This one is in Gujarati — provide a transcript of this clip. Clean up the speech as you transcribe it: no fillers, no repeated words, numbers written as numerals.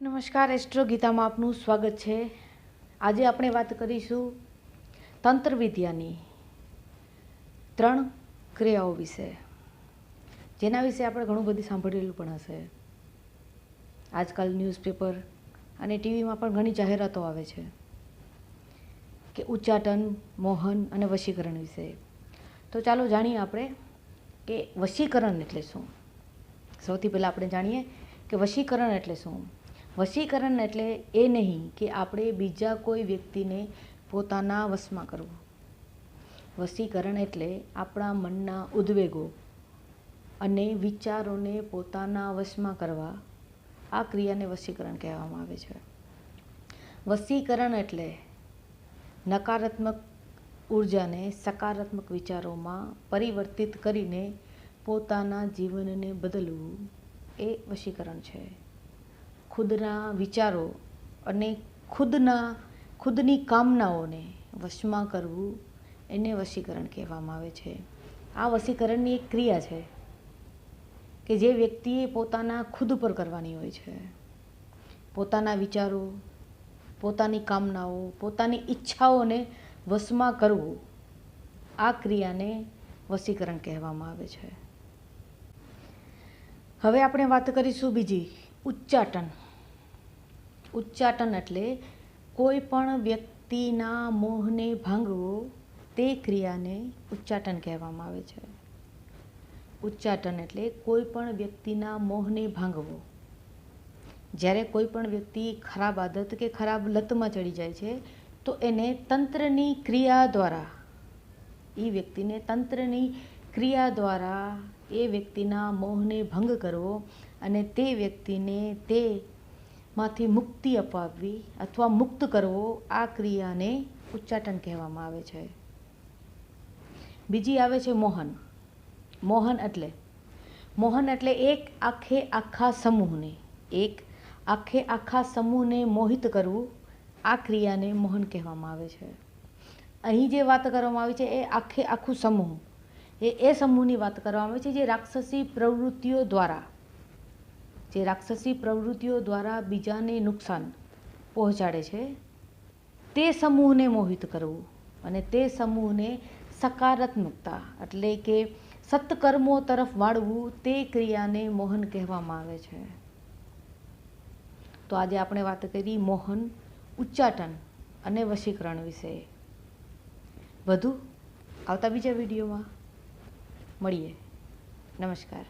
નમસ્કાર, એસ્ટ્રો ગીતામાં આપનું સ્વાગત છે। આજે આપણે વાત કરીશું તંત્ર વિદ્યાની 3 ક્રિયાઓ વિશે, જેના વિશે આપણે ઘણું બધું સાંભળેલું પણ હશે। આજકાલ ન્યૂઝપેપર અને ટીવીમાં પણ ઘણી જાહેરાતો આવે છે કે ઉચ્ચાટન, મોહન અને વશીકરણ વિશે। તો ચાલો જાણીએ આપણે કે વશીકરણ એટલે શું। સૌથી પહેલાં આપણે જાણીએ કે વશીકરણ એટલે શું। વશીકરણ એટલે એ નહીં કે આપણે બીજા કોઈ વ્યક્તિને પોતાના વશમાં કરવું। વશીકરણ એટલે આપણા મનના ઉદ્વેગો અને વિચારોને પોતાના વશમાં કરવા, આ ક્રિયાને વશીકરણ કહેવામાં આવે છે। વશીકરણ એટલે નકારાત્મક ઉર્જાને સકારાત્મક વિચારોમાં પરિવર્તિત કરીને પોતાના જીવનને બદલવું, એ વશીકરણ છે। ખુદના વિચારો અને ખુદની કામનાઓને વશમાં કરવું, એને વશીકરણ કહેવામાં આવે છે। આ વશીકરણની એક ક્રિયા છે કે જે વ્યક્તિએ પોતાના ખુદ પર કરવાની હોય છે। પોતાના વિચારો, પોતાની કામનાઓ, પોતાની ઈચ્છાઓને વશમાં કરવું, આ ક્રિયાને વશીકરણ કહેવામાં આવે છે। હવે આપણે વાત કરીશું બીજી, ઉચ્ચાટન। ઉચ્ચાટન એટલે કોઈ પણ વ્યક્તિના મોહને ભાંગવો, તે ક્રિયાને ઉચ્ચાટન કહેવામાં આવે છે। ઉચ્ચાટન એટલે કોઈ પણ વ્યક્તિના મોહને ભાંગવો। જ્યારે કોઈ પણ વ્યક્તિ ખરાબ આદત કે ખરાબ લતમાં ચડી જાય છે, તો એને તંત્રની ક્રિયા દ્વારા, એ વ્યક્તિને તંત્રની ક્રિયા દ્વારા એ વ્યક્તિના મોહને ભંગ કરવો અને તે વ્યક્તિને તેમાંથી મુક્તિ અપાવવી અથવા મુક્ત કરવો, આ ક્રિયાને ઉચ્ચાટન કહેવામાં આવે છે। બીજી આવે છે મોહન। મોહન એટલે એક આખા સમૂહને મોહિત કરવું, આ ક્રિયાને મોહન કહેવામાં આવે છે। અહીં જે વાત કરવામાં આવી છે એ આખું સમૂહ, એ સમૂહની વાત કરવામાં આવે છે જે રાક્ષસી પ્રવૃત્તિઓ દ્વારા બીજાને નુકસાન પહોંચાડે છે, તે સમૂહને મોહિત કરવું અને તે સમૂહને સકારાત્મકતા એટલે કે સત્કર્મો તરફ વાળવું, તે ક્રિયાને મોહન કહેવામાં આવે છે। તો આજે આપણે વાત કરી મોહન, ઉચ્ચાટન અને વશીકરણ વિશે। વધુ આવતા બીજા વિડીયોમાં મળીએ। નમસ્કાર।